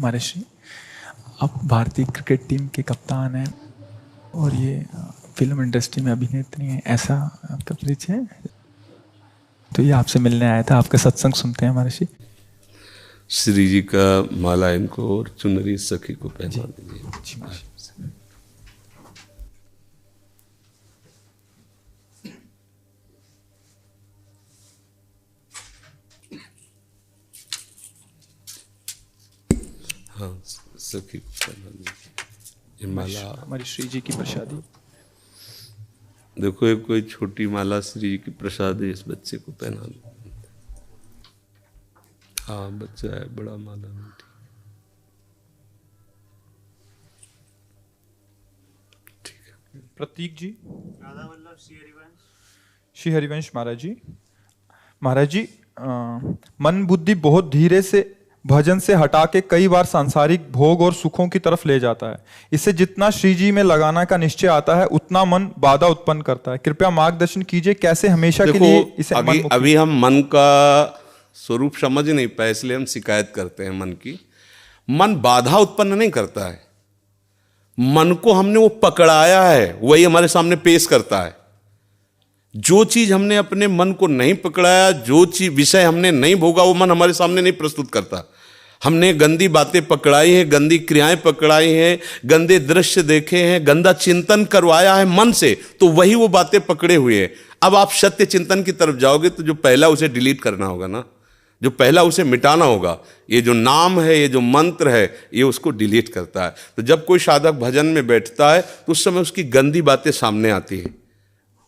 महर्षि, आप भारतीय cricket team के कप्तान हैं और ये फिल्म इंडस्ट्री में अभिनेत्री हैं, ऐसा आपका परिचय है? तो ये आपसे मिलने आया था, आपका सत्संग सुनते हैं महर्षि। श्री जी का माला इनको और चुनरी सखी को पहना दीजिए। हाँ, सखी को पहना दीजिए। ये माला हमारी श्री जी की प्रसादी। देखो, एक कोई छोटी माला श्री जी की प्रसादी इस बच्चे को पहना दो। हाँ, बच्चा है, बड़ा माला मीठी। ठीक है। प्रतीक जी, श्री हरिवंश महाराज जी। महाराज जी, मन बुद्धि बहुत धीरे से भजन से हटा के कई बार सांसारिक भोग और सुखों की तरफ ले जाता है। इसे जितना श्री जी में लगाना का निश्चय आता है उतना मन बाधा उत्पन्न करता है। कृपया मार्गदर्शन कीजिए कैसे हमेशा के लिए इसे अभी हम मन का स्वरूप समझ नहीं पाए, इसलिए हम शिकायत करते हैं मन की। मन बाधा उत्पन्न नहीं करता है, मन को हमने वो पकड़ाया है, वही हमारे सामने पेश करता है। जो चीज हमने अपने मन को नहीं पकड़ाया, जो चीज विषय हमने नहीं भोगा, वो मन हमारे सामने नहीं प्रस्तुत करता। हमने गंदी बातें पकड़ाई हैं, गंदी क्रियाएं पकड़ाई हैं, गंदे दृश्य देखे हैं, गंदा चिंतन करवाया है मन से, तो वही वो बातें पकड़े हुए हैं। अब आप सत्य चिंतन की तरफ जाओगे तो जो पहला उसे डिलीट करना होगा ना, जो पहला उसे मिटाना होगा। ये जो नाम है, ये जो मंत्र है, ये उसको डिलीट करता है। तो जब कोई साधक भजन में बैठता है तो उस समय उसकी गंदी बातें सामने आती है,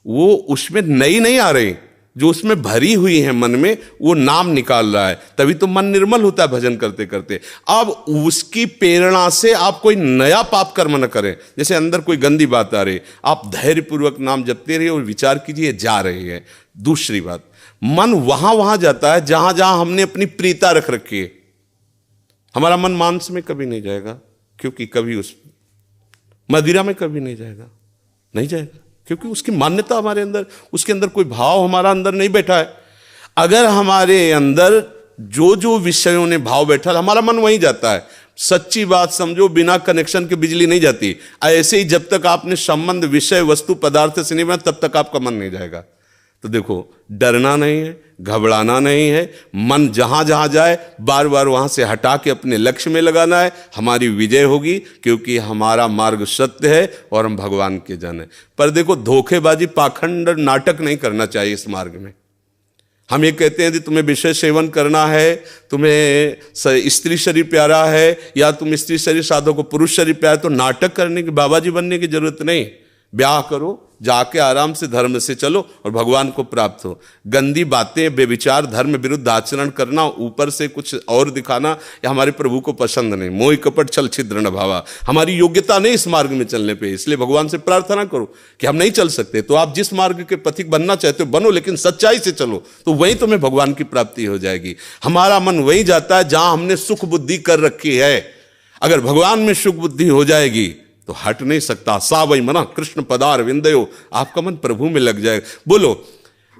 वो उसमें नई नहीं आ रही, जो उसमें भरी हुई है मन में, वो नाम निकाल रहा है। तभी तो मन निर्मल होता है भजन करते करते। अब उसकी प्रेरणा से आप कोई नया पाप कर्म न करें। जैसे अंदर कोई गंदी बात आ रही, आप धैर्यपूर्वक नाम जपते रहिए और विचार कीजिए जा रही है। दूसरी बात, मन वहां जाता है जहां जहां हमने अपनी प्रीता रख रखी है। हमारा मन मांस में कभी नहीं जाएगा, क्योंकि कभी उस मदिरा में कभी नहीं जाएगा, नहीं जाएगा, क्योंकि उसकी मान्यता हमारे अंदर, उसके अंदर कोई भाव हमारा अंदर नहीं बैठा है। अगर हमारे अंदर जो जो विषयों ने भाव बैठा है, हमारा मन वहीं जाता है। सच्ची बात समझो, बिना कनेक्शन के बिजली नहीं जाती। ऐसे ही जब तक आपने संबंध विषय वस्तु पदार्थ से नहीं बना, तब तक आपका मन नहीं जाएगा। तो देखो, डरना नहीं है, घबराना नहीं है। मन जहां जहां जाए बार बार वहां से हटा के अपने लक्ष्य में लगाना है। हमारी विजय होगी, क्योंकि हमारा मार्ग सत्य है और हम भगवान के जन हैं। पर देखो, धोखेबाजी, पाखंड, नाटक नहीं करना चाहिए इस मार्ग में। हम ये कहते हैं कि तुम्हें विषय सेवन करना है, तुम्हें स्त्री शरीर प्यारा है, या तुम स्त्री शरीर साधो को पुरुष शरीर प्यारा है, तो नाटक करने की, बाबा जी बनने की जरूरत नहीं। ब्याह करो, जाके आराम से धर्म से चलो और भगवान को प्राप्त हो। गंदी बातें, बेविचार, धर्म विरुद्ध आचरण करना, ऊपर से कुछ और दिखाना, या हमारे प्रभु को पसंद नहीं। मोह कपट छल छिद्र न भावा, हमारी योग्यता नहीं इस मार्ग में चलने पे। इसलिए भगवान से प्रार्थना करो कि हम नहीं चल सकते, तो आप जिस मार्ग के पथिक बनना चाहते हो बनो, लेकिन सच्चाई से चलो, तो वहीं तुम्हें भगवान की प्राप्ति हो जाएगी। हमारा मन वहीं जाता है जहां हमने सुख बुद्धि कर रखी है। अगर भगवान में सुख बुद्धि हो जाएगी तो हट नहीं सकता। सा वही मना कृष्ण पदार विंदयो, आपका मन प्रभु में लग जाएगा। बोलो,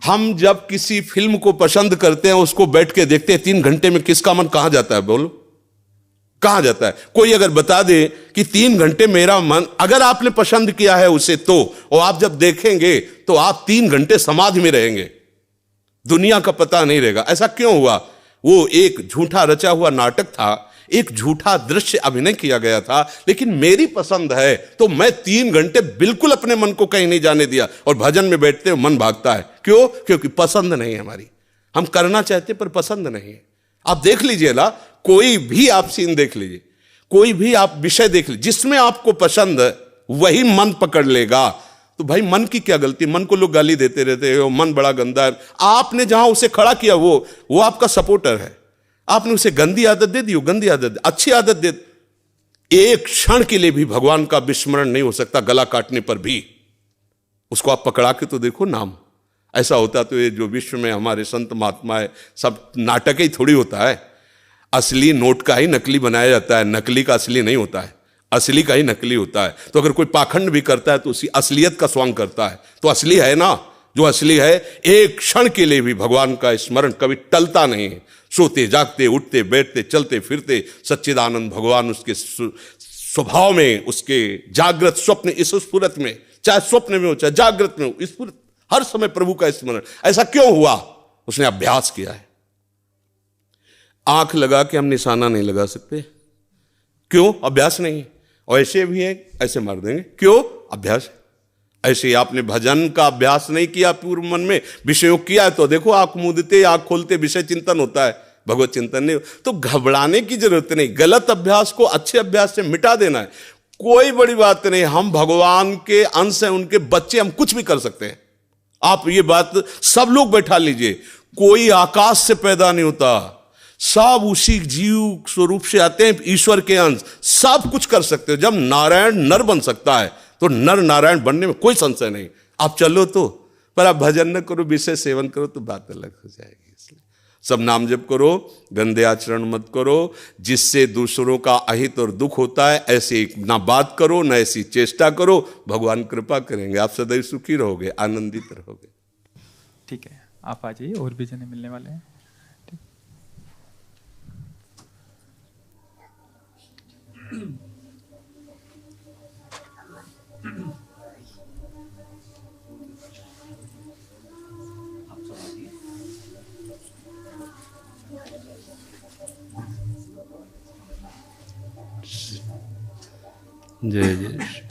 हम जब किसी फिल्म को पसंद करते हैं, उसको बैठ के देखते हैं, 3 घंटे में किसका मन कहां जाता है? बोलो, कहां जाता है? कोई अगर बता दे कि 3 घंटे मेरा मन, अगर आपने पसंद किया है उसे, तो और आप जब देखेंगे तो आप 3 घंटे समाधि में रहेंगे, दुनिया का पता नहीं रहेगा। ऐसा क्यों हुआ? वो एक झूठा रचा हुआ नाटक था, एक झूठा दृश्य अभिनय किया गया था। लेकिन मेरी पसंद है तो मैं 3 घंटे बिल्कुल अपने मन को कहीं नहीं जाने दिया, और भजन में बैठते हुए मन भागता है। क्यों? क्योंकि पसंद नहीं है हमारी। हम करना चाहते पर पसंद नहीं है। आप देख लीजिए ना, कोई भी आप सीन देख लीजिए, कोई भी आप विषय देख लीजिए, जिसमें आपको पसंद है वही मन पकड़ लेगा। तो भाई, मन की क्या गलती? मन को लोग गाली देते रहते हैं, मन बड़ा गंदा है। आपने जहां उसे खड़ा किया वो आपका सपोर्टर है। आपने उसे गंदी आदत दे दी, गंदी आदत, अच्छी आदत दे। एक क्षण के लिए भी भगवान का विस्मरण नहीं हो सकता, गला काटने पर भी। उसको आप पकड़ा के तो देखो नाम। ऐसा होता तो ये जो विश्व में हमारे संत महात्मा है, सब नाटक ही थोड़ी होता है। असली नोट का ही नकली बनाया जाता है, नकली का असली नहीं होता है, असली का ही नकली होता है। तो अगर कोई पाखंड भी करता है तो उसी असलियत का स्वांग करता है, तो असली है ना। जो असली है, एक क्षण के लिए भी भगवान का स्मरण कभी टलता नहीं है। सोते जागते, उठते बैठते, चलते फिरते सच्चिदानंद भगवान उसके स्वभाव में, उसके जागृत स्वप्न इस स्फुरत में, चाहे स्वप्न में हो चाहे जागृत में हो, स्फुरत हर समय प्रभु का स्मरण। ऐसा क्यों हुआ? उसने अभ्यास किया है। आंख लगा के हम निशाना नहीं लगा सकते, क्यों? अभ्यास नहीं। और ऐसे भी है, ऐसे मार देंगे, क्यों? अभ्यास। ऐसे ही आपने भजन का अभ्यास नहीं किया, पूर्व मन में विषयों किया है, तो देखो आंख मूंदते आंख खोलते विषय चिंतन होता है, भगवत चिंतन नहीं। तो घबराने की जरूरत नहीं, गलत अभ्यास को अच्छे अभ्यास से मिटा देना है, कोई बड़ी बात नहीं। हम भगवान के अंश हैं, उनके बच्चे, हम कुछ भी कर सकते हैं। आप ये बात सब लोग बैठा लीजिए, कोई आकाश से पैदा नहीं होता, सब उसी जीव स्वरूप से आते हैं, ईश्वर के अंश, सब कुछ कर सकते हो। जब नारायण नर बन सकता है तो नर नारायण बनने में कोई संशय नहीं। आप चलो तो, पर आप भजन न करो, विषय सेवन करो तो बात अलग हो जाएगी। इसलिए सब नाम जप करो, गंदे आचरण मत करो, जिससे दूसरों का अहित और दुख होता है ऐसी ना बात करो, ना ऐसी चेष्टा करो। भगवान कृपा करेंगे, आप सदैव सुखी रहोगे, आनंदित रहोगे। ठीक है, आप आ जाइए, और भी जने मिलने वाले हैं। जय जय।